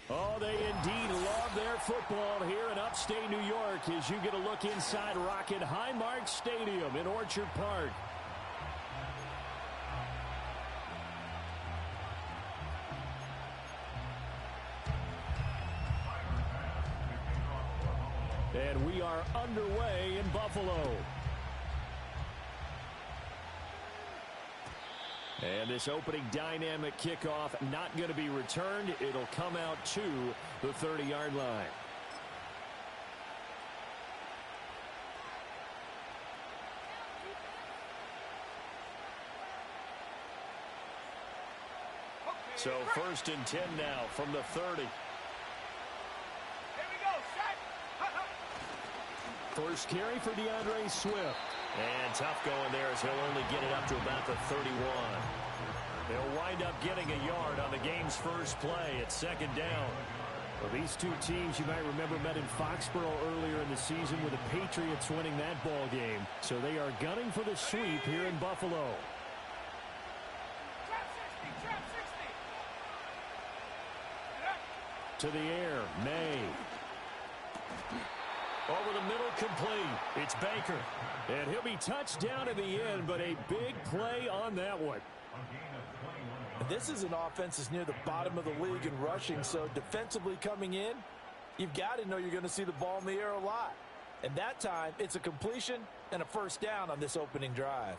Oh, they indeed love their football here in upstate New York as you get a look inside Rocket Highmark Stadium in Orchard Park. And we are underway in Buffalo. And this opening dynamic kickoff not going to be returned. It'll come out to the 30-yard line. So 1st and 10 now from the 30. First carry for DeAndre Swift. And tough going there as he'll only get it up to about the 31. They'll wind up getting a yard on the game's first play at 2nd down. Well, these two teams, you might remember, met in Foxborough earlier in the season with the Patriots winning that ball game. So they are gunning for the sweep here in Buffalo. To the air, May. Over the middle, complete. It's Baker. And he'll be touched down in the end, but a big play on that one. This is an offense that's near the bottom of the league in rushing, so defensively coming in, you've got to know you're going to see the ball in the air a lot. And that time, it's a completion and a 1st down on this opening drive.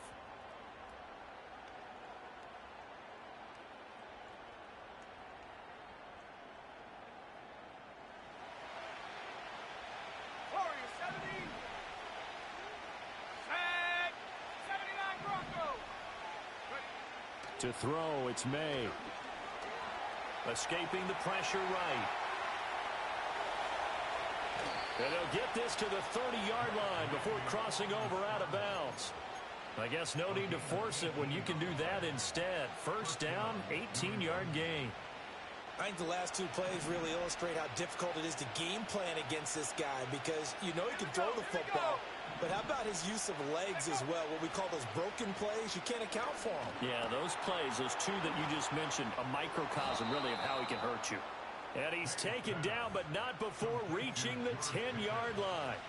To throw, it's May. Escaping the pressure right. And they'll get this to the 30-yard line before crossing over out of bounds. I guess no need to force it when you can do that instead. 1st down, 18-yard gain. I think the last 2 plays really illustrate how difficult it is to game plan against this guy because you know he can throw the football, but how about his use of legs as well, what we call those broken plays? You can't account for them. Yeah, those plays, those 2 that you just mentioned, a microcosm really of how he can hurt you. And he's taken down, but not before reaching the 10-yard line.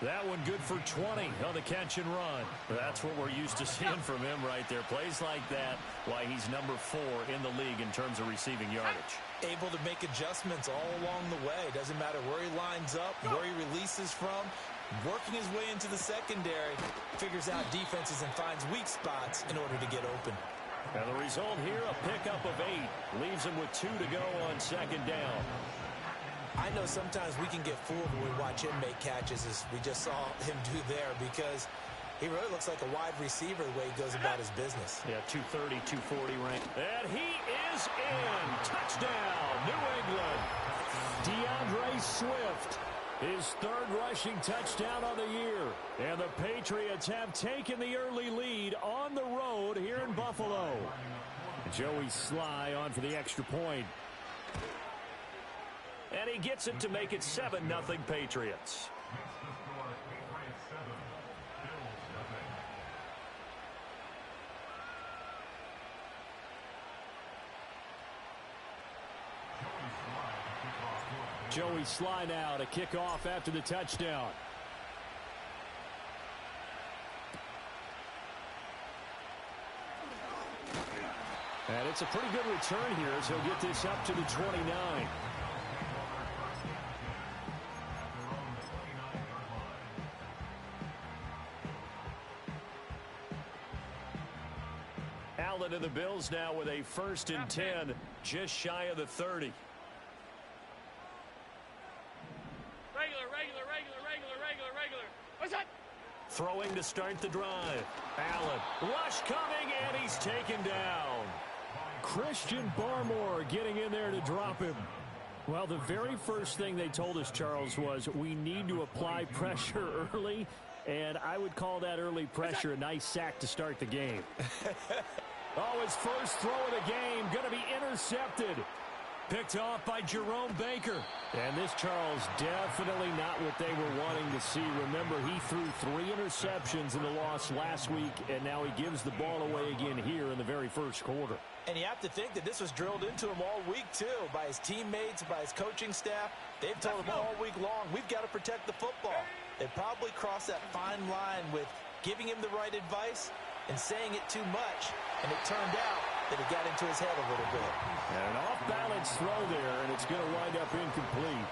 That one good for 20 on the catch and run. That's what we're used to seeing from him right there. Plays like that, why he's number 4 in the league in terms of receiving yardage. Able to make adjustments all along the way. Doesn't matter where he lines up, where he releases from. Working his way into the secondary, figures out defenses and finds weak spots in order to get open. And the result here, a pickup of 8. Leaves him with 2 to go on 2nd down. I know sometimes we can get fooled when we watch him make catches, as we just saw him do there, because he really looks like a wide receiver the way he goes about his business. Yeah, 230, 240 range. And he is in. Touchdown, New England. DeAndre Swift, his 3rd rushing touchdown on the year. And the Patriots have taken the early lead on the road here in Buffalo. Joey Sly on for the extra point. And he gets it to make it 7-0 Patriots. Joey Sly now to kick off after the touchdown. And it's a pretty good return here as he'll get this up to the 29. Allen and the Bills now with a 1st and 10, just shy of the 30. Regular. What's that? Throwing to start the drive. Allen, rush coming, and he's taken down. Christian Barmore getting in there to drop him. Well, the very first thing they told us, Charles, was we need to apply pressure early, and I would call that early pressure a nice sack to start the game. Oh, his first throw of the game going to be intercepted. Picked off by Jerome Baker. And this, Charles, definitely not what they were wanting to see. Remember, he threw 3 interceptions in the loss last week, and now he gives the ball away again here in the very first quarter. And you have to think that this was drilled into him all week, too, by his teammates, by his coaching staff. They've told him all week long, we've got to protect the football. They probably crossed that fine line with giving him the right advice and saying it too much. And it turned out that it got into his head a little bit. And an off-balance throw there, and it's going to wind up incomplete.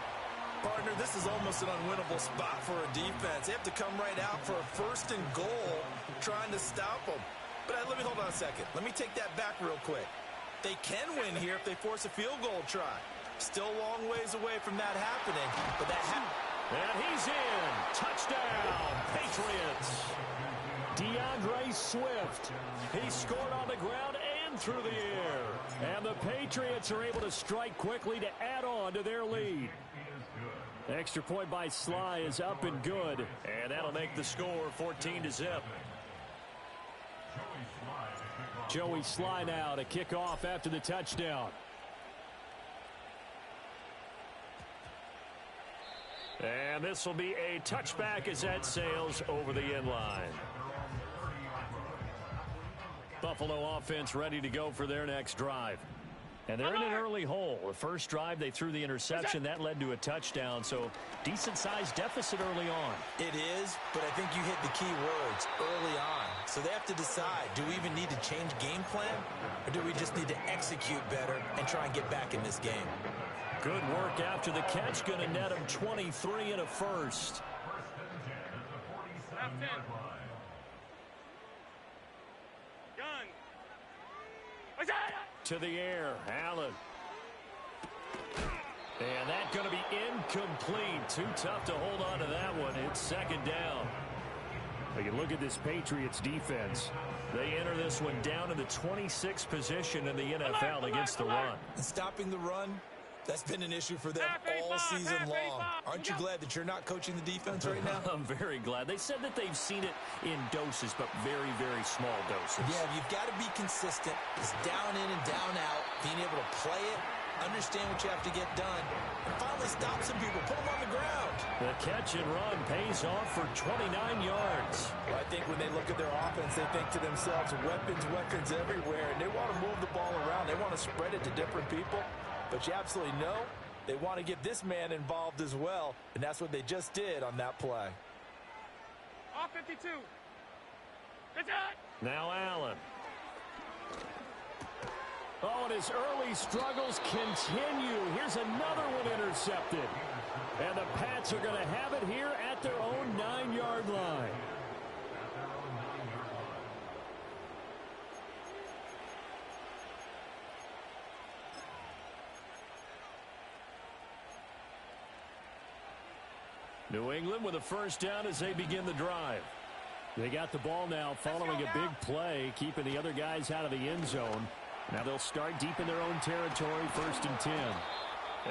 Partner, this is almost an unwinnable spot for a defense. They have to come right out for a 1st and goal trying to stop them. But let me hold on a second. Let me take that back real quick. They can win here if they force a field goal try. Still a long ways away from that happening, but that and he's in. Touchdown, Patriots. DeAndre Swift. He scored on the ground and through the air. And the Patriots are able to strike quickly to add on to their lead. Extra point by Sly is up and good. And that'll make the score 14-0. Joey Sly now to kick off after the touchdown. And this will be a touchback as that sails over the end line. Buffalo offense ready to go for their next drive. And they're in an early hole. The first drive, they threw the interception. That led to a touchdown. So decent-sized deficit early on. It is, but I think you hit the key words early on. So they have to decide, do we even need to change game plan? Or do we just need to execute better and try and get back in this game? Good work after the catch. Going to net him 23 and a first. To the air, Allen. And that's going to be incomplete. Too tough to hold on to that one. It's 2nd down. Well, you look at this Patriots defense. They enter this one down in the 26th position in the NFL against the run. And stopping the run, that's been an issue for them all season long. Aren't you glad that you're not coaching the defense right now? I'm very glad. They said that they've seen it in doses, but very, very small doses. Yeah, you've got to be consistent. It's down in and down out, being able to play it, understand what you have to get done, and finally stop some people, put them on the ground. The catch and run pays off for 29 yards. Well, I think when they look at their offense, they think to themselves, weapons, weapons everywhere, and they want to move the ball around. They want to spread it to different people. But you absolutely know they want to get this man involved as well, and that's what they just did on that play. All 52. Good shot. Now Allen. Oh, and his early struggles continue. Here's another one intercepted. And the Pats are going to have it here at their own 9-yard line. New England with a first down as they begin the drive. They got the ball now following a big play, keeping the other guys out of the end zone. Now they'll start deep in their own territory, 1st and 10.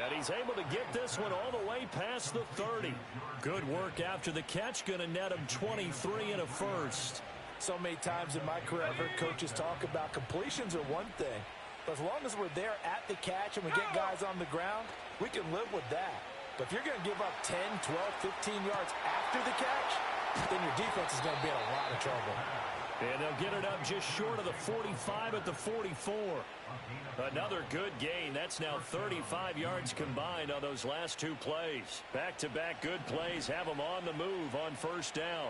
And he's able to get this one all the way past the 30. Good work after the catch, going to net him 23 and a first. So many times in my career, I've heard coaches talk about completions are one thing. But as long as we're there at the catch and we get guys on the ground, we can live with that. But if you're going to give up 10, 12, 15 yards after the catch, then your defense is going to be in a lot of trouble. And they'll get it up just short of the 45 at the 44. Another good gain. That's now 35 yards combined on those last 2 plays. Back-to-back good plays have them on the move on 1st down.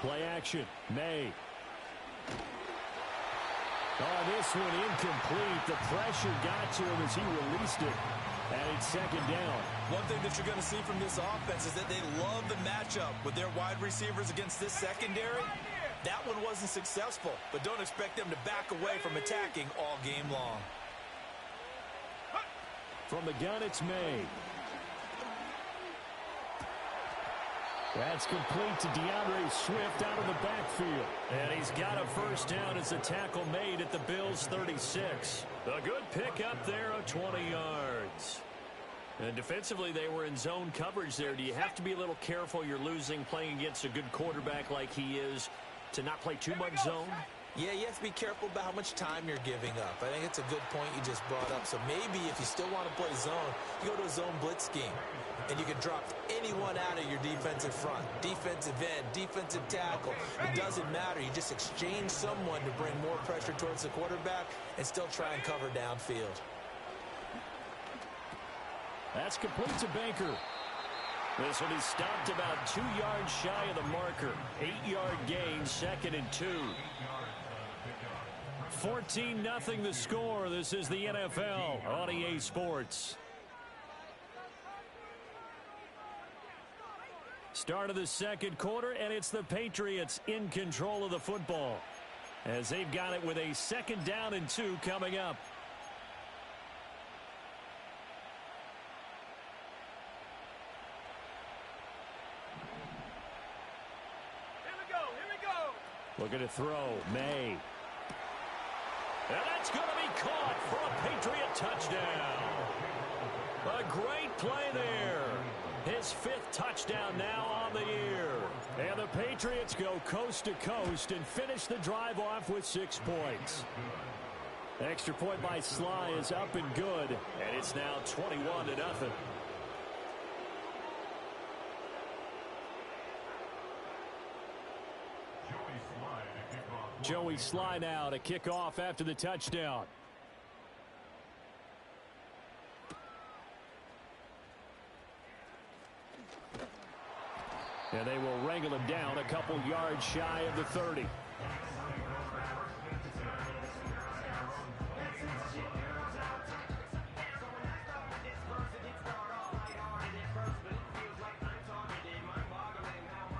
Play action. May. Oh, this one incomplete. The pressure got to him as he released it. And it's 2nd down. One thing that you're going to see from this offense is that they love the matchup with their wide receivers against this secondary. That one wasn't successful, but don't expect them to back away from attacking all game long. From the gun, it's May. That's complete to DeAndre Swift out of the backfield. And he's got a first down as the tackle made at the Bills' 36. A good pickup there of 20 yards. And defensively, they were in zone coverage there. Do you have to be a little careful? You're losing playing against a good quarterback like he is to not play too much zone? Yeah, you have to be careful about how much time you're giving up. I think it's a good point you just brought up. So maybe if you still want to play zone, you go to a zone blitz scheme. And you can drop anyone out of your defensive front. Defensive end, defensive tackle. It doesn't matter. You just exchange someone to bring more pressure towards the quarterback and still try and cover downfield. That's complete to Baker. This one is stopped about 2 yards shy of the marker. 8-yard gain, 2nd and 2. 14-0 the score. This is the NFL on EA Sports. Start of the second quarter, and it's the Patriots in control of the football as they've got it with a 2nd down and 2 coming up. Here we go. Looking to throw, May. And that's going to be caught for a Patriot touchdown. A great play there. His 5th touchdown now on the year. And the Patriots go coast to coast and finish the drive off with 6 points. Extra point by Sly is up and good. And it's now 21-0. Joey Sly now to kick off after the touchdown. And they will wrangle him down a couple yards shy of the 30.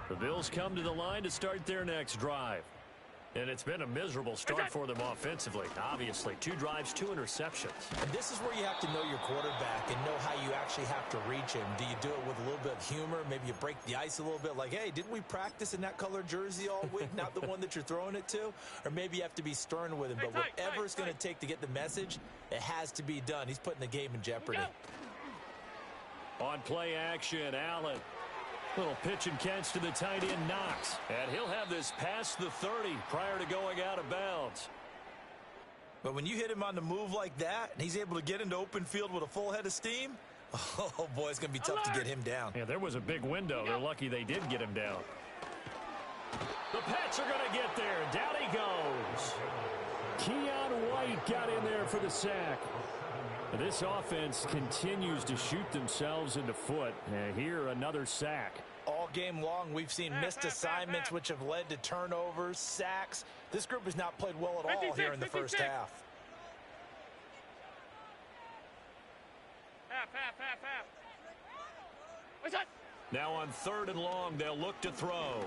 The Bills come to the line to start their next drive. And it's been a miserable start for them offensively. Obviously, 2 drives, 2 interceptions. And this is where you have to know your quarterback and know how you actually have to reach him. Do you do it with a little bit of humor? Maybe you break the ice a little bit like, hey, didn't we practice in that color jersey all week? Not the one that you're throwing it to? Or maybe you have to be stern with him. But whatever it's going to take to get the message, it has to be done. He's putting the game in jeopardy. On play action, Allen. Little pitch and catch to the tight end, Knox. And he'll have this past the 30 prior to going out of bounds. But when you hit him on the move like that, and he's able to get into open field with a full head of steam, oh, boy, it's going to be tough to get him down. Yeah, there was a big window. They're lucky they did get him down. The Pats are going to get there. Down he goes. Keon White got in there for the sack. This offense continues to shoot themselves in the foot. And here, another sack. All game long, we've seen missed assignments, which have led to turnovers, sacks. This group has not played well at all here in the first half. Half. What's that? Now on 3rd and long, they'll look to throw.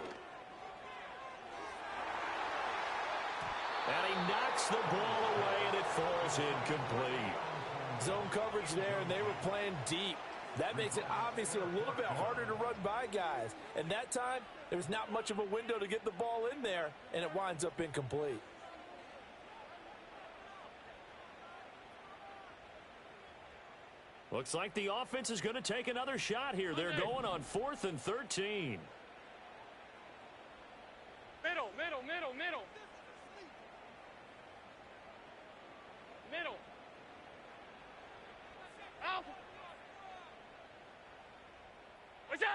And he knocks the ball away, and it falls incomplete. Zone coverage there, and they were playing deep. That makes it obviously a little bit harder to run by guys. And that time, there was not much of a window to get the ball in there, and it winds up incomplete. Looks like the offense is going to take another shot here. They're going on 4th and 13. Middle. Out. What's that?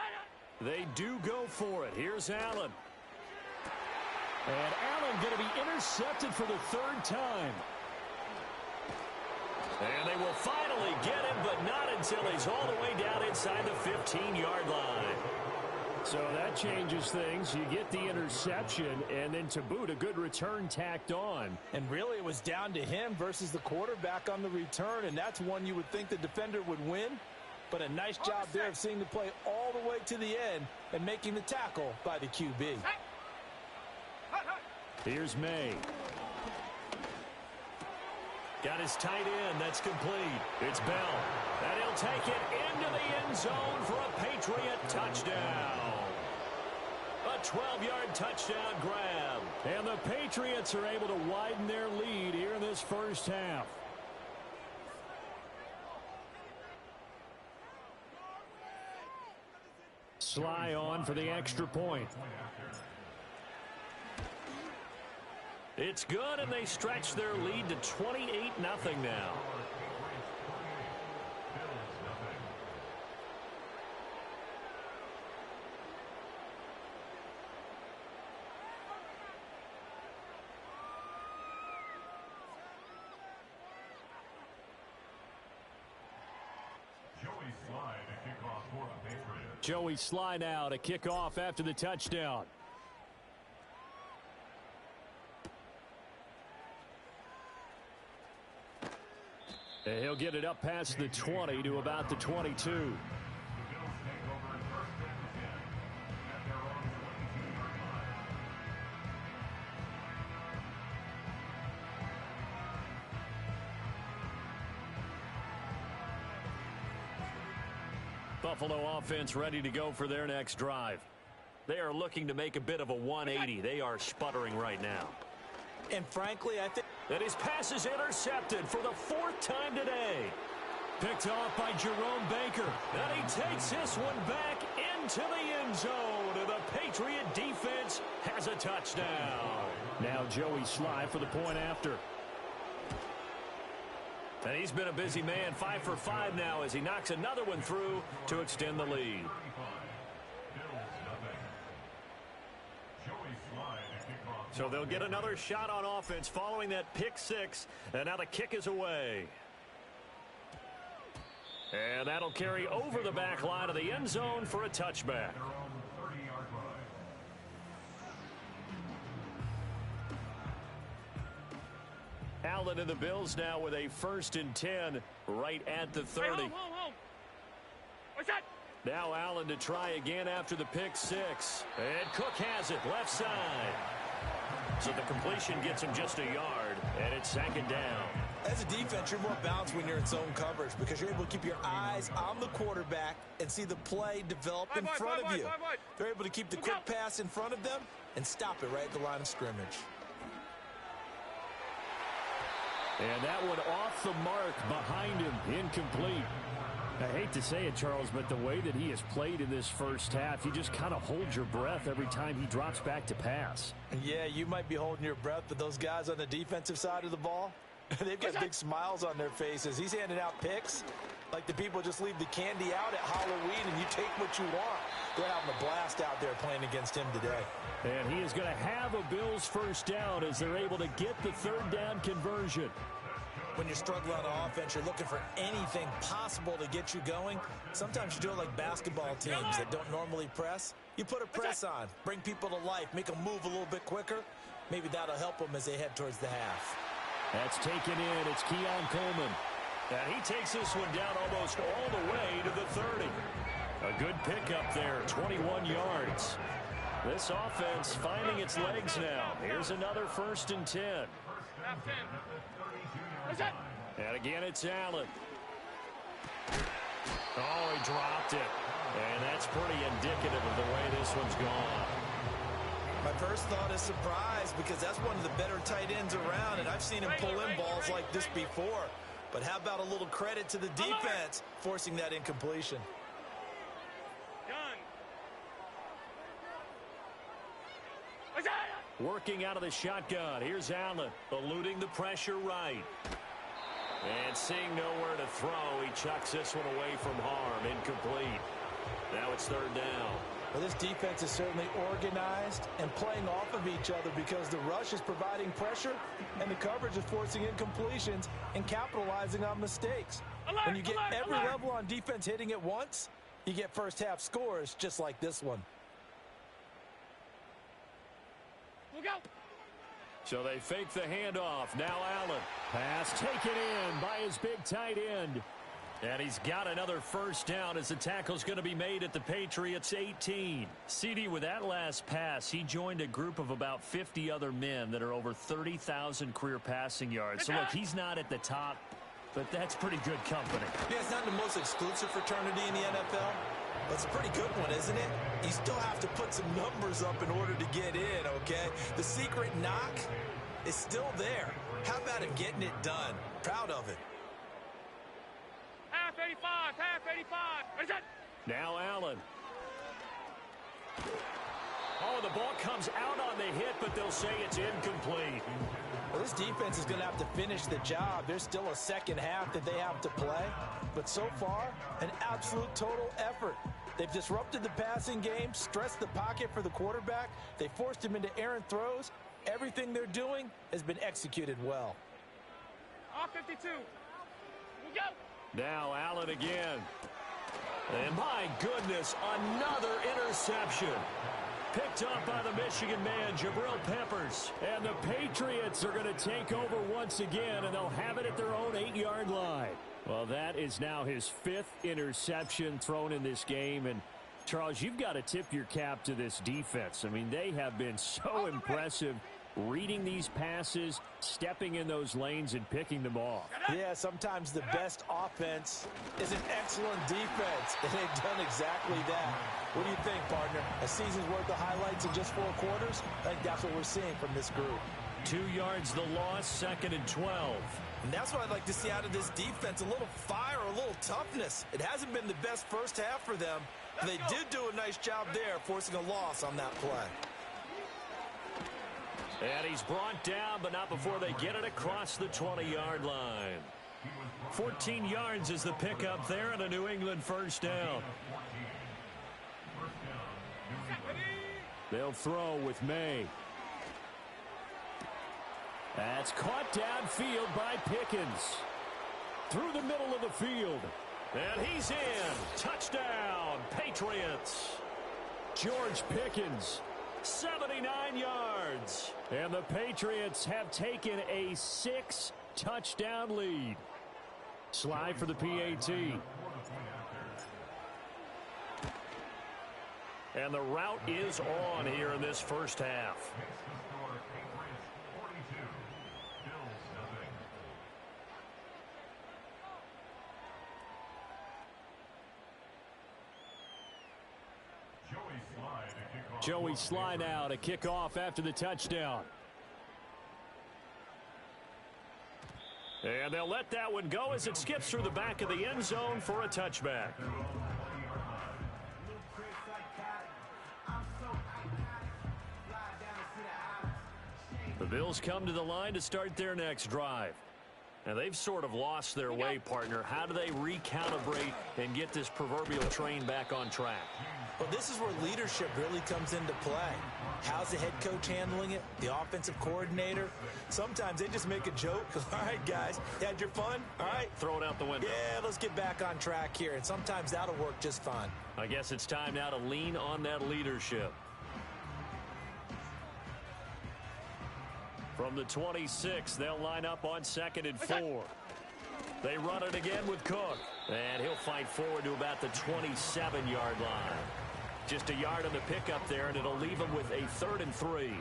They do go for it. Here's Allen. And Allen going to be intercepted for the 3rd time. And they will finally get him, but not until he's all the way down inside the 15-yard line. So that changes things. You get the interception, and then to boot, a good return tacked on. And really, it was down to him versus the quarterback on the return, and that's one you would think the defender would win. But a nice job there of seeing the play all the way to the end and making the tackle by the QB. Here's May. Got his tight end. That's complete. It's Bell. And he'll take it into the end zone for a Patriot touchdown. A 12-yard touchdown grab. And the Patriots are able to widen their lead here in this first half. Sly on for the extra point. It's good, and they stretch their lead to 28-0 now. Joey Slye now to kick off after the touchdown. And he'll get it up past the 20 to about the 22. Buffalo offense ready to go for their next drive. They are looking to make a bit of a 180. They are sputtering right now. And frankly, I think that his pass is intercepted for the 4th time today. Picked off by Jerome Baker. And he takes this one back into the end zone. And the Patriot defense has a touchdown. Now Joey Slye for the point after. And he's been a busy man, 5 for 5 now as he knocks another one through to extend the lead. So they'll get another shot on offense following that pick 6. And now the kick is away. And that'll carry over the back line of the end zone for a touchback. Allen and the Bills now with a 1st and 10 right at the 30. Hey, home. What's that? Now Allen to try again after the pick 6. And Cook has it left side. So the completion gets him just a yard, and it's 2nd down. as a defense, you're more balanced when you're in zone coverage because you're able to keep your eyes on the quarterback and see the play develop in front of you. They're able to keep the quick pass in front of them and stop it right at the line of scrimmage. And that one off the mark behind him, incomplete. I hate to say it, Charles, but the way that he has played in this first half, you just kind of hold your breath every time he drops back to pass. Yeah, you might be holding your breath, but those guys on the defensive side of the ball, they've got big smiles on their faces. He's handing out picks like the people just leave the candy out at Halloween and you take what you want. They're having a blast out there playing against him today. And he is going to have a Bills first down as they're able to get the third down conversion. When you're struggling on offense, you're looking for anything possible to get you going. Sometimes you do it like basketball teams that don't normally press. You put a press on, bring people to life, make them move a little bit quicker. Maybe that'll help them as they head towards the half. That's taken in. It's Keon Coleman. And he takes this one down almost all the way to the 30. A good pickup there, 21 yards. This offense finding its legs now. Here's another 1st and 10. And again, it's Allen. Oh, he dropped it. And that's pretty indicative of the way this one's gone. My first thought is surprise because that's one of the better tight ends around, and I've seen him pull in balls like this before. But how about a little credit to the defense forcing that incompletion? Working out of the shotgun. Here's Allen, eluding the pressure right. And seeing nowhere to throw, he chucks this one away from harm. Incomplete. Now it's 3rd down. Well, this defense is certainly organized and playing off of each other because the rush is providing pressure and the coverage is forcing incompletions and capitalizing on mistakes. When you get every level on defense hitting at once, you get first half scores just like this one. So they fake the handoff. Now Allen. Pass taken in by his big tight end. And he's got another first down as the tackle's going to be made at the Patriots 18. CD, with that last pass, he joined a group of about 50 other men that are over 30,000 career passing yards. So look, he's not at the top, but that's pretty good company. Yeah, it's not the most exclusive fraternity in the NFL. But it's a pretty good one, isn't it? You still have to put some numbers up in order to get in, okay? The secret knock is still there. How about him getting it done? Proud of it. Half 85, half 85. Is it? Now Allen. Oh, the ball comes out on the hit, but they'll say it's incomplete. This defense is going to have to finish the job. There's still a second half that they have to play. But so far, an absolute total effort. They've disrupted the passing game, stressed the pocket for the quarterback. They forced him into errant throws. Everything they're doing has been executed well. Off 52. We'll go. Now Allen again. And my goodness, another interception. Picked up by the Michigan man, Jabril Peppers. And the Patriots are going to take over once again, and they'll have it at their own 8-yard line. Well, that is now his 5th interception thrown in this game. And, Charles, you've got to tip your cap to this defense. I mean, they have been so impressive reading these passes, stepping in those lanes, and picking them off. Yeah, sometimes the best offense is an excellent defense, and they've done exactly that. What do you think, partner? A season's worth of highlights in just 4 quarters? I think that's what we're seeing from this group. 2 yards the loss, 2nd and 12. And that's what I'd like to see out of this defense, a little fire, a little toughness. It hasn't been the best first half for them, but they did do a nice job there, forcing a loss on that play. And he's brought down, but not before they get it across the 20-yard line. 14 yards is the pickup there, and a New England first down. They'll throw with May. That's caught downfield by Pickens. Through the middle of the field. And he's in. Touchdown, Patriots. George Pickens, 79 yards. And the Patriots have taken a 6-touchdown lead. Slide for the PAT. And the route is on here in this first half. Joey Slye now to kick off after the touchdown. And they'll let that one go as it skips through the back of the end zone for a touchback. The Bills come to the line to start their next drive. And they've sort of lost their way, partner. How do they recalibrate and get this proverbial train back on track? Well, this is where leadership really comes into play. How's the head coach handling it? The offensive coordinator? Sometimes they just make a joke. All right, guys, you had your fun? All right. Throw it out the window. Yeah, let's get back on track here. And sometimes that'll work just fine. I guess it's time now to lean on that leadership. From the 26, they'll line up on 2nd and 4. They run it again with Cook. And he'll fight forward to about the 27-yard line. Just a yard on the pickup there, and it'll leave him with a 3rd and 3.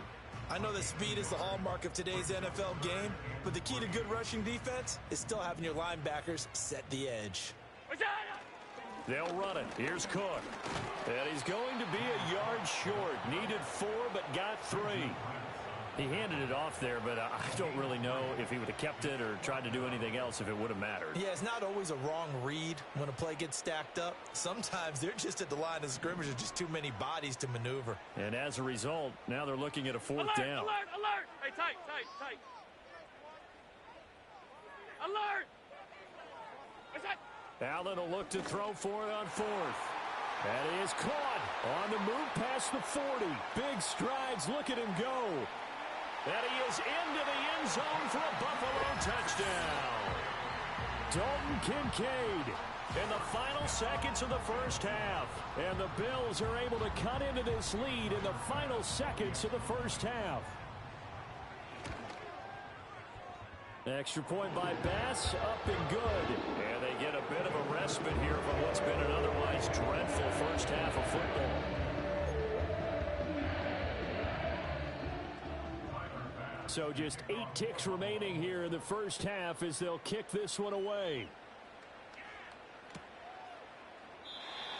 I know that speed is the hallmark of today's NFL game, but the key to good rushing defense is still having your linebackers set the edge. They'll run it. Here's Cook. And he's going to be a yard short. Needed 4, but got 3. He handed it off there, but I don't really know if he would have kept it or tried to do anything else if it would have mattered. Yeah, it's not always a wrong read when a play gets stacked up. Sometimes they're just at the line of scrimmage. There's just too many bodies to maneuver. And as a result, now they're looking at a 4th down. Alert, alert. Hey, tight. Alert. What's that? Allen will look to throw for it on 4th. That is caught on the move past the 40. Big strides. Look at him go. And he is into the end zone for a Buffalo touchdown. Dalton Kincaid in the final seconds of the first half. And the Bills are able to cut into this lead in the final seconds of the first half. Extra point by Bass, up and good. And they get a bit of a respite here from what's been an otherwise dreadful first half of football. So just 8 ticks remaining here in the first half as they'll kick this one away.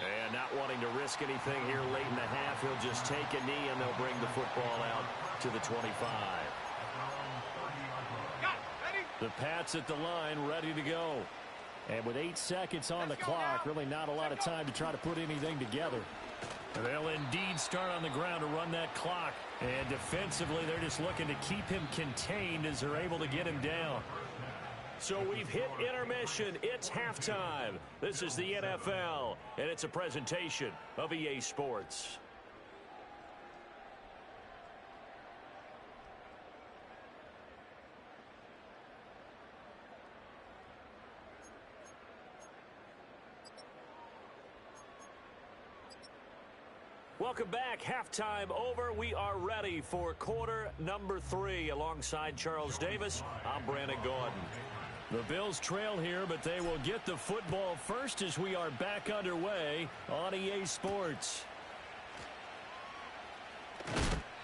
And not wanting to risk anything here late in the half, he'll just take a knee and they'll bring the football out to the 25. The Pats at the line, ready to go. And with 8 seconds on the clock, really not a lot of time to try to put anything together. They'll indeed start on the ground to run that clock. And defensively, they're just looking to keep him contained as they're able to get him down. So we've hit intermission. It's halftime. This is the NFL, and it's a presentation of EA Sports. Welcome back. Halftime over. We are ready for quarter number 3. Alongside Charles Davis, I'm Brandon Gaudin. The Bills trail here, but they will get the football first as we are back underway on EA Sports.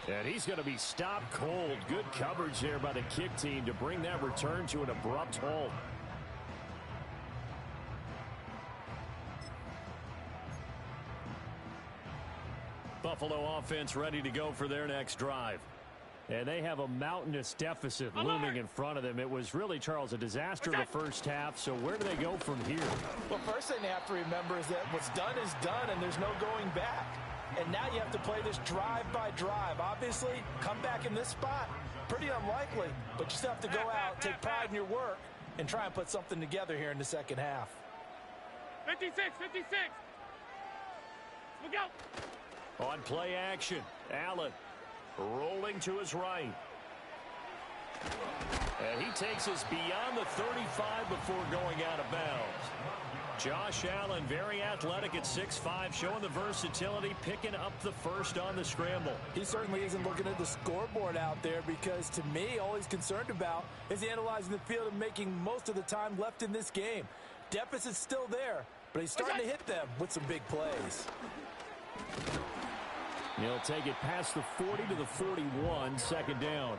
And he's going to be stopped cold. Good coverage there by the kick team to bring that return to an abrupt halt. Buffalo offense ready to go for their next drive. And they have a mountainous deficit looming in front of them. It was really, Charles, a disaster the first half. So where do they go from here? Well, first thing they have to remember is that what's done is done, and there's no going back. And now you have to play this drive by drive. Obviously, come back in this spot, pretty unlikely. But you still have to go out, take pride in your work, and try and put something together here in the second half. 56, 56. Look out. On play action, Allen rolling to his right. And he takes us beyond the 35 before going out of bounds. Josh Allen, very athletic at 6'5", showing the versatility, picking up the first on the scramble. He certainly isn't looking at the scoreboard out there because, to me, all he's concerned about is analyzing the field and making most of the time left in this game. Deficit's still there, but he's starting to hit them with some big plays. He'll take it past the 40 to the 41, second down.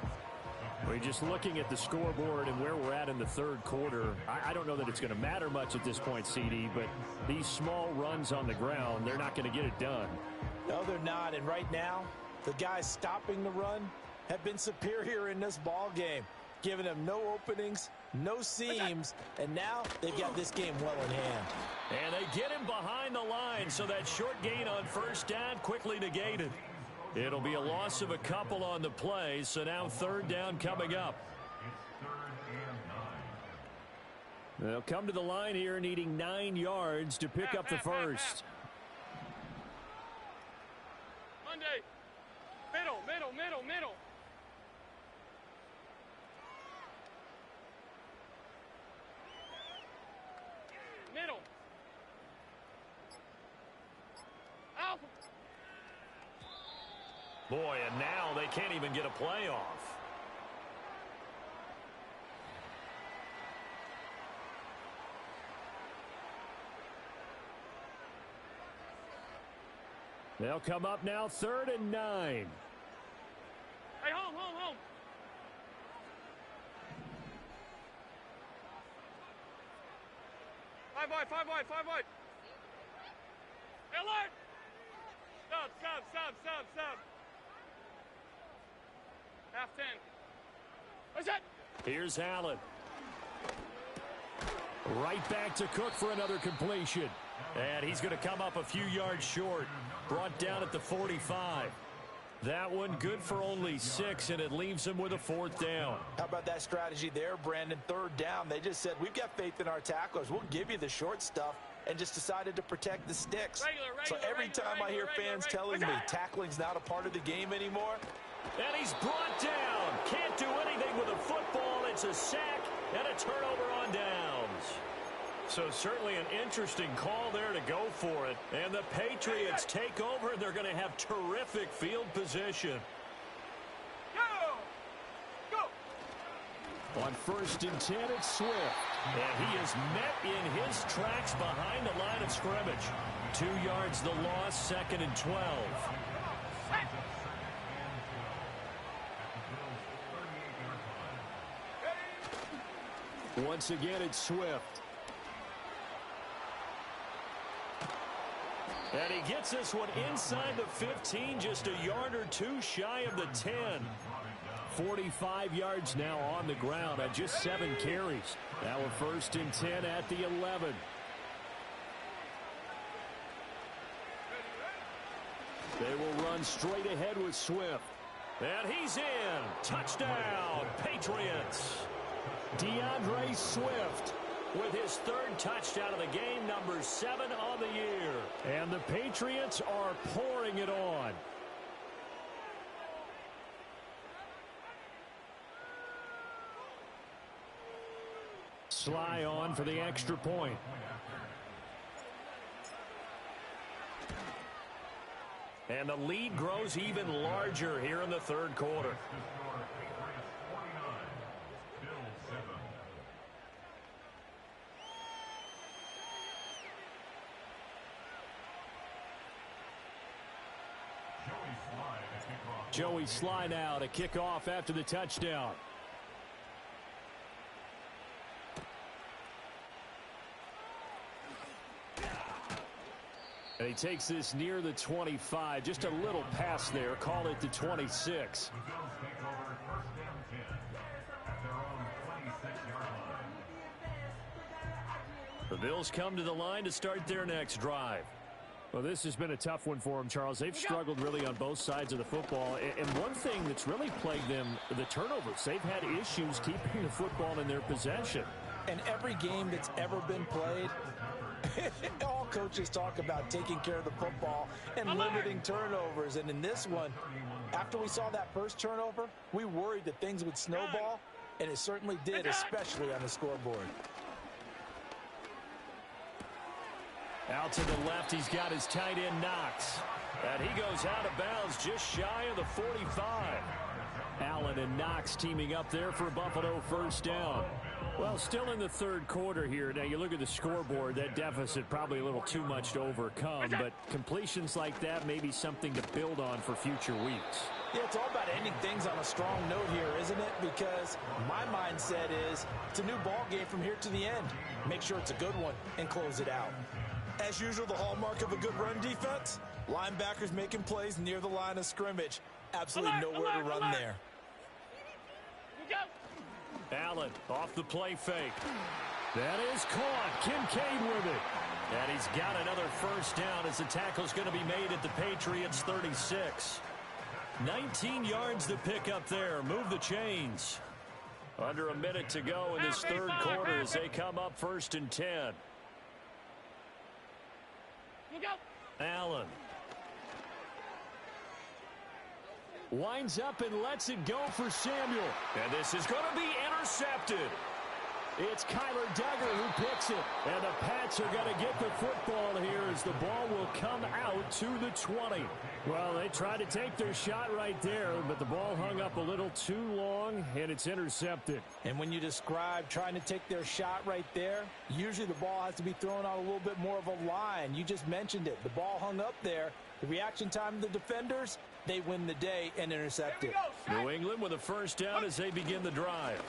We're just looking at the scoreboard and where we're at in the third quarter. I don't know that it's going to matter much at this point, CD, but these small runs on the ground, they're not going to get it done. No, they're not. And right now, the guys stopping the run have been superior in this ball game, giving them no openings, no seams, and now they've got this game well in hand. And they get him behind the line, so that short gain on first down quickly negated. It'll be a loss of a couple on the play, so now third down coming up. They'll come to the line here needing 9 yards to pick up the first. Monday. Middle. Middle. Alpha. Boy, and now they can't even get a play off. They'll come up now, 3rd and 9. Hey, home. 5 wide. Hey, alert! Stop. Half 10. What's that? Here's Allen. Right back to Cook for another completion. And he's going to come up a few yards short. Brought down at the 45. That one good for only 6, and it leaves him with a 4th down. How about that strategy there, Brandon? 3rd down. They just said, we've got faith in our tacklers. We'll give you the short stuff, and just decided to protect the sticks. So every time I hear fans telling me tackling's not a part of the game anymore. And he's brought down. Can't do anything with a football. It's a sack and a turnover on downs. So certainly an interesting call there to go for it. And the Patriots take over, and they're going to have terrific field position. Go! On 1st and 10, it's Swift. And he is met in his tracks behind the line of scrimmage. 2 yards the loss, 2nd and 12. Once again, it's Swift. And he gets this one inside the 15, just a yard or 2 shy of the 10. 45 yards now on the ground on just 7 carries. Now a 1st and 10 at the 11. They will run straight ahead with Swift. And he's in. Touchdown, Patriots. DeAndre Swift with his third touchdown of the game, number 7 on the year. And the Patriots are pouring it on. Sly on for the extra point. And the lead grows even larger here in the third quarter. Joey Sly now to kick off after the touchdown. And he takes this near the 25. Just a little pass there. Call it the 26. The Bills come to the line to start their next drive. Well, this has been a tough one for them, Charles. They've struggled really on both sides of the football. And one thing that's really plagued them, the turnovers. They've had issues keeping the football in their possession. And every game that's ever been played, all coaches talk about taking care of the football and limiting turnovers. And in this one, after we saw that first turnover, we worried that things would snowball, and it certainly did, especially on the scoreboard. Out to the left, he's got his tight end, Knox. And he goes out of bounds just shy of the 45. Allen and Knox teaming up there for Buffalo first down. Well, still in the third quarter here. Now, you look at the scoreboard, that deficit probably a little too much to overcome. But completions like that may be something to build on for future weeks. Yeah, it's all about ending things on a strong note here, isn't it? Because my mindset is it's a new ball game from here to the end. Make sure it's a good one and close it out. As usual, the hallmark of a good run defense, linebackers making plays near the line of scrimmage. Absolutely nowhere to run there. Allen off the play fake. That is caught. Kincaid with it. And he's got another first down as the tackle's going to be made at the Patriots 36. 19 yards to pick up there. Move the chains. Under a minute to go in this third quarter as they come up 1st and 10. Allen winds up and lets it go for Samuel. And this is going to be intercepted. It's Kyler Duggar who picks it. And the Pats are going to get the football here as the ball will come out to the 20. Well, they tried to take their shot right there, but the ball hung up a little too long, and it's intercepted. And when you describe trying to take their shot right there, usually the ball has to be thrown out a little bit more of a line. You just mentioned it. The ball hung up there. The reaction time of the defenders, they win the day and intercept it. New England with a first down as they begin the drive.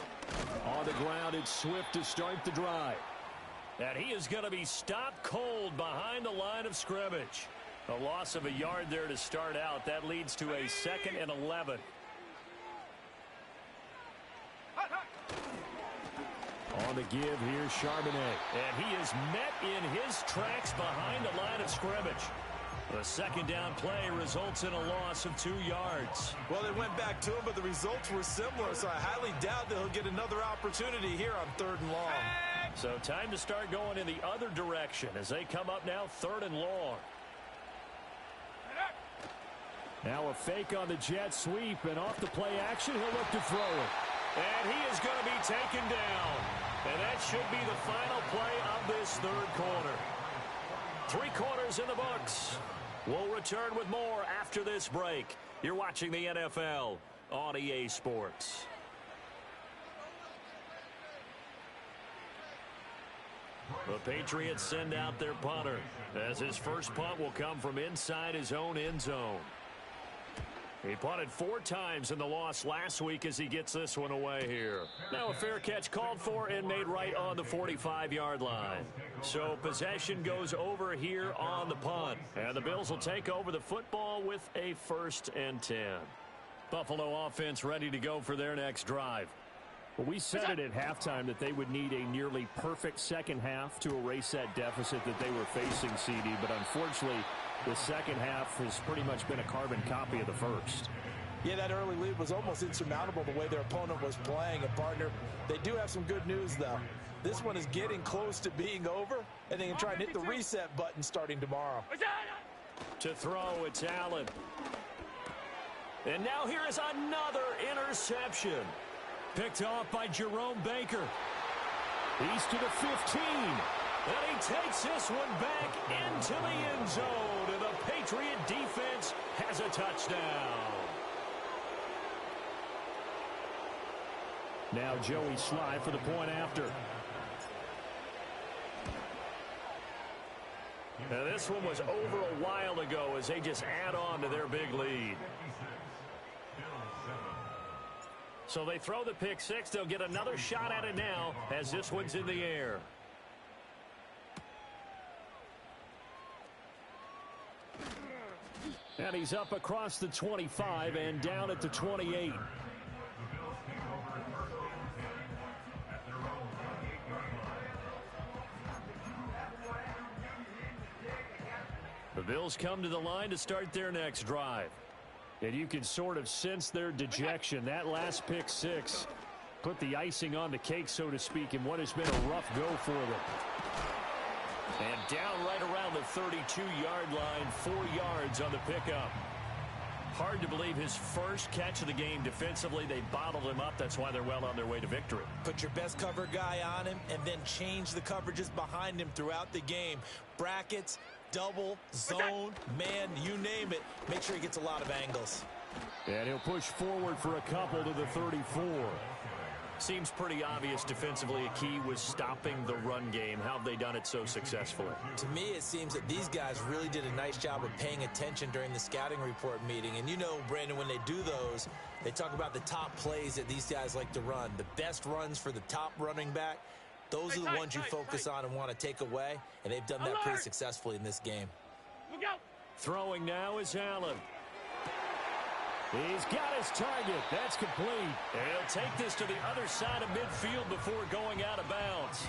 On the ground, it's Swift to start the drive. And he is going to be stopped cold behind the line of scrimmage. A loss of a yard there to start out. That leads to a 2nd and 11. On the give here, Charbonnet. And he is met in his tracks behind the line of scrimmage. The second down play results in a loss of 2 yards. Well, they went back to him, but the results were similar, so I highly doubt that he'll get another opportunity here on 3rd and long. So time to start going in the other direction as they come up now 3rd and long. Now a fake on the jet sweep, and off the play action, he'll look to throw it. And he is going to be taken down. And that should be the final play of this third quarter. 3 quarters in the books. We'll return with more after this break. You're watching the NFL on EA Sports. The Patriots send out their punter as his first punt will come from inside his own end zone. He punted 4 times in the loss last week as he gets this one away here. Now a fair catch called for and made right on the 45-yard line. So possession goes over here on the punt. And the Bills will take over the football with a 1st and 10. Buffalo offense ready to go for their next drive. Well, we said it at halftime that they would need a nearly perfect second half to erase that deficit that they were facing, CD. But unfortunately, The second half has pretty much been a carbon copy of the first. Yeah, that early lead was almost insurmountable the way their opponent was playing. And, partner, they do have some good news, though. This one is getting close to being over, and they can try and hit the reset button starting tomorrow. To throw, it's Allen. And now here is another interception. Picked off by Jerome Baker. He's to the 15. And he takes this one back into the end zone. And the Patriot defense has a touchdown. Now Joey Slye for the point after. Now this one was over a while ago as they just add on to their big lead. So they throw the pick six. They'll get another shot at it now as this one's in the air. And he's up across the 25 and down at the 28. The Bills come to the line to start their next drive. And you can sort of sense their dejection. That last pick six put the icing on the cake, so to speak, in what has been a rough go for them. And down right around the 32-yard line, 4 yards on the pickup. Hard to believe his first catch of the game defensively. They bottled him up. That's why they're well on their way to victory. Put your best cover guy on him and then change the coverages behind him throughout the game. Brackets, double, zone, man, you name it. Make sure he gets a lot of angles. And he'll push forward for a couple to the 34. Seems pretty obvious defensively a key was stopping the run game. How have they done it so successfully? To me, it seems that these guys really did a nice job of paying attention during the scouting report meeting. And you know, Brandon, when they do those, they talk about the top plays that these guys like to run. The best runs for the top running back. Those are the ones you focus on and want to take away. And they've done that pretty successfully in this game. Look out. Throwing now is Allen. He's got his target. That's complete. And he'll take this to the other side of midfield before going out of bounds.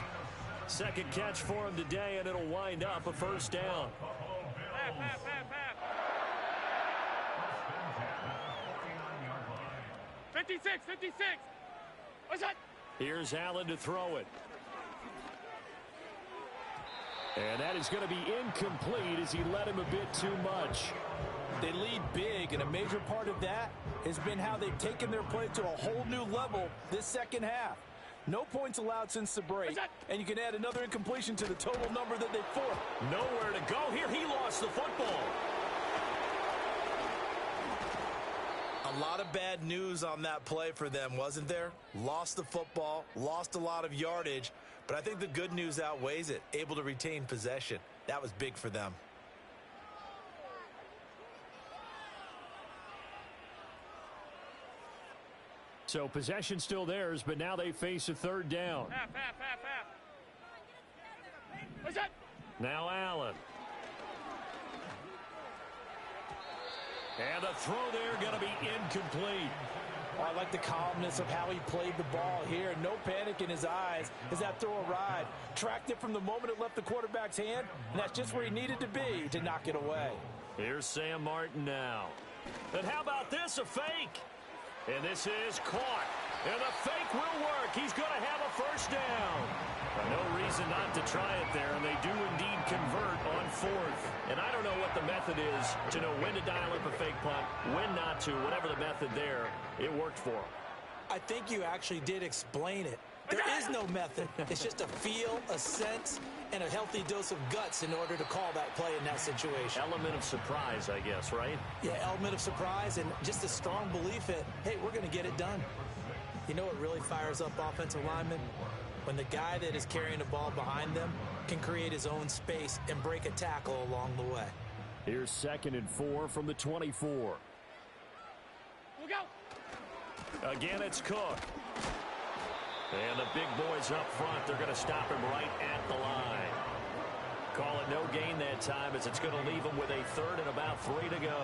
Second catch for him today, and it'll wind up a first down. Pass. 56. What's that? Here's Allen to throw it. And that is going to be incomplete as he led him a bit too much. They lead big, and a major part of that has been how they've taken their play to a whole new level this second half. No points allowed since the break, and you can add another incompletion to the total number that they forced. Nowhere to go here. He lost the football. A lot of bad news on that play for them, wasn't there? Lost the football, lost a lot of yardage, but I think the good news outweighs it. Able to retain possession. That was big for them. So possession still theirs, but now they face a third down. Pass. What's that? Now Allen. And the throw there going to be incomplete. Oh, I like the calmness of how he played the ball here. No panic in his eyes as that throw arrived. Tracked it from the moment it left the quarterback's hand, and that's just where he needed to be to knock it away. Here's Sam Martin now. And how about this, a fake? And this is caught. And the fake will work. He's going to have a first down. No reason not to try it there, and they do indeed convert on fourth. And I don't know what the method is to know when to dial up a fake punt, when not to, whatever the method there, it worked for him. I think you actually did explain it. There is no method. It's just a feel, a sense, and a healthy dose of guts in order to call that play in that situation. Element of surprise, I guess, right? Yeah, element of surprise and just a strong belief that, hey, we're going to get it done. You know what really fires up offensive linemen? When the guy that is carrying the ball behind them can create his own space and break a tackle along the way. Here's 2nd and 4 from the 24. Look out. Again, it's Cook. And the big boys up front, they're going to stop him right at the line. Call it no gain that time as it's going to leave him with a third and about 3 to go.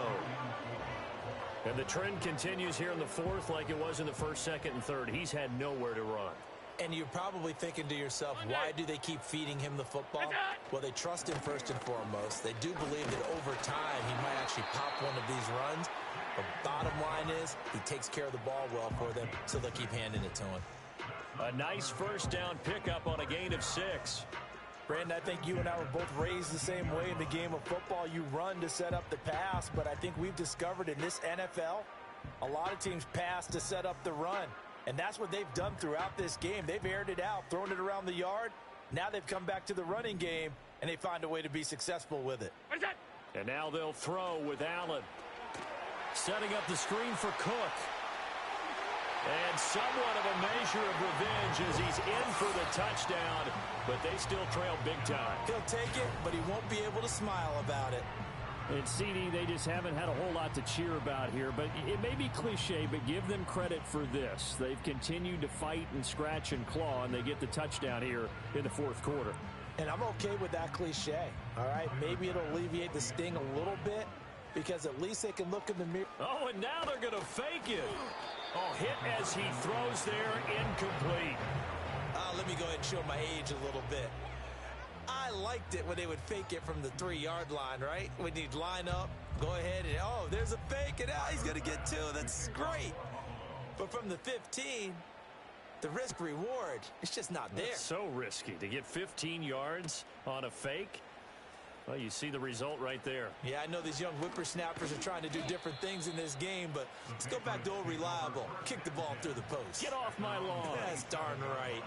And the trend continues here in the fourth like it was in the first, second, and third. He's had nowhere to run. And you're probably thinking to yourself, why do they keep feeding him the football? Well, they trust him first and foremost. They do believe that over time he might actually pop one of these runs. But bottom line is he takes care of the ball well for them, so they'll keep handing it to him. A nice first down pickup on a gain of 6. Brandon, I think you and I were both raised the same way in the game of football. You run to set up the pass, but I think we've discovered in this NFL, a lot of teams pass to set up the run. And that's what they've done throughout this game. They've aired it out, thrown it around the yard. Now they've come back to the running game, and they find a way to be successful with it. And now they'll throw with Allen. Setting up the screen for Cook. And somewhat of a measure of revenge as he's in for the touchdown, but they still trail big time. He'll take it, but he won't be able to smile about it. And CD, they just haven't had a whole lot to cheer about here, but it may be cliche, but give them credit for this. They've continued to fight and scratch and claw, and they get the touchdown here in the fourth quarter. And I'm okay with that cliche, all right? Maybe it'll alleviate the sting a little bit because at least they can look in the mirror. Oh, and now they're going to fake it. Oh, hit as he throws there, incomplete. Let me go ahead and show my age a little bit. I liked it when they would fake it from the 3-yard line, right? When you'd line up, go ahead and, oh, there's a fake, and he's going to get 2. That's great. But from the 15, the risk-reward, it's just not there. That's so risky to get 15 yards on a fake. Well, you see the result right there. Yeah, I know these young whippersnappers are trying to do different things in this game, but let's go back to old reliable. Kick the ball through the post. Get off my lawn. That's darn right.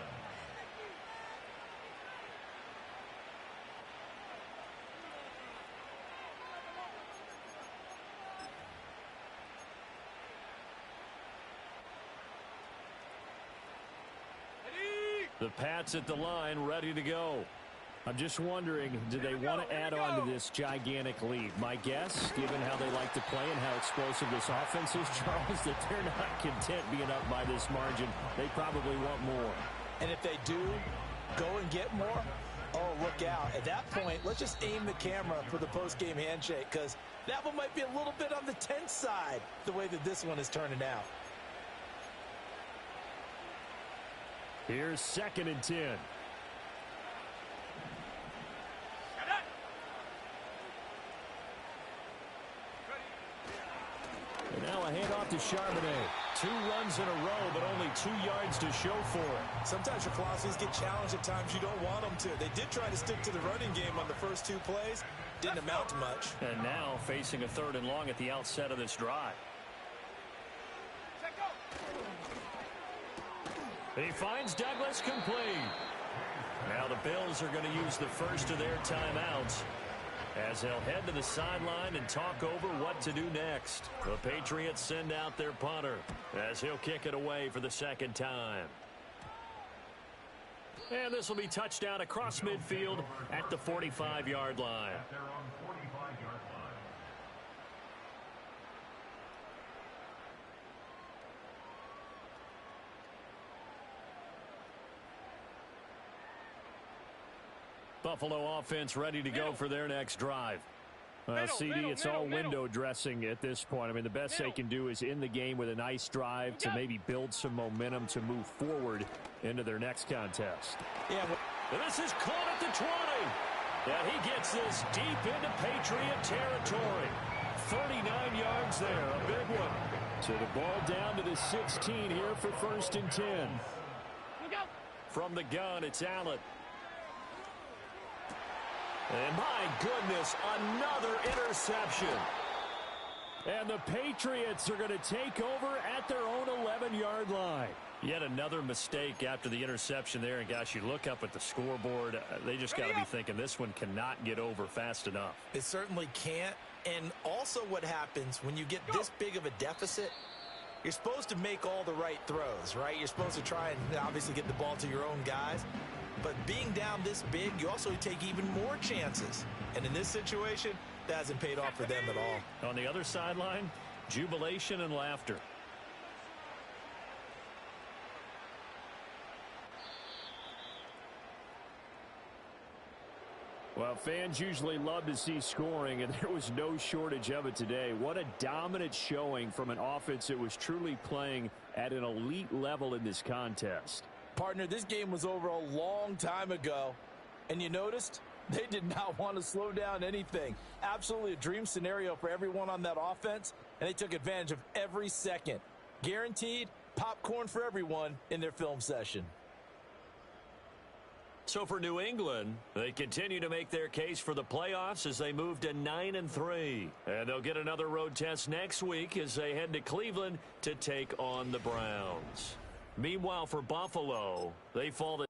The Pats at the line, ready to go. I'm just wondering, do they want to add on to this gigantic lead? My guess, given how they like to play and how explosive this offense is, Charles, that they're not content being up by this margin. They probably want more. And if they do go and get more, oh, look out. At that point, let's just aim the camera for the post-game handshake because that one might be a little bit on the tense side, the way that this one is turning out. Here's 2nd and 10. And now a handoff to Charbonnet. 2 runs in a row, but only 2 yards to show for it. Sometimes your philosophies get challenged at times you don't want them to. They did try to stick to the running game on the first 2 plays. Didn't amount to much. And now facing a 3rd and long at the outset of this drive. He finds Douglas complete. Now the Bills are going to use the first of their timeouts as they'll head to the sideline and talk over what to do next. The Patriots send out their punter as he'll kick it away for the 2nd time. And this will be touchdown across midfield at the 45-yard line. Buffalo offense ready to go for their next drive. CD, it's all window dressing at this point. I mean, the best they can do is in the game with a nice drive to maybe build some momentum to move forward into their next contest. Yeah, and this is caught at the 20. And he gets this deep into Patriot territory. 39 yards there, a big one. So the ball down to the 16 here for 1st and 10. From the gun, it's Allen. And my goodness, another interception. And the Patriots are going to take over at their own 11-yard line. Yet another mistake after the interception there. And, gosh, you look up at the scoreboard. They just got to be thinking this one cannot get over fast enough. It certainly can't. And also what happens when you get this big of a deficit, you're supposed to make all the right throws, right? You're supposed to try and obviously get the ball to your own guys. But being down this big, you also take even more chances. And in this situation, that hasn't paid off for them at all. On the other sideline, jubilation and laughter. Well, fans usually love to see scoring, and there was no shortage of it today. What a dominant showing from an offense that was truly playing at an elite level in this contest. Partner, this game was over a long time ago, and you noticed they did not want to slow down anything. Absolutely a dream scenario for everyone on that offense, and they took advantage of every second. Guaranteed popcorn for everyone in their film session. So for New England, they continue to make their case for the playoffs as they move to 9-3. And they'll get another road test next week as they head to Cleveland to take on the Browns. Meanwhile, for Buffalo, they fall to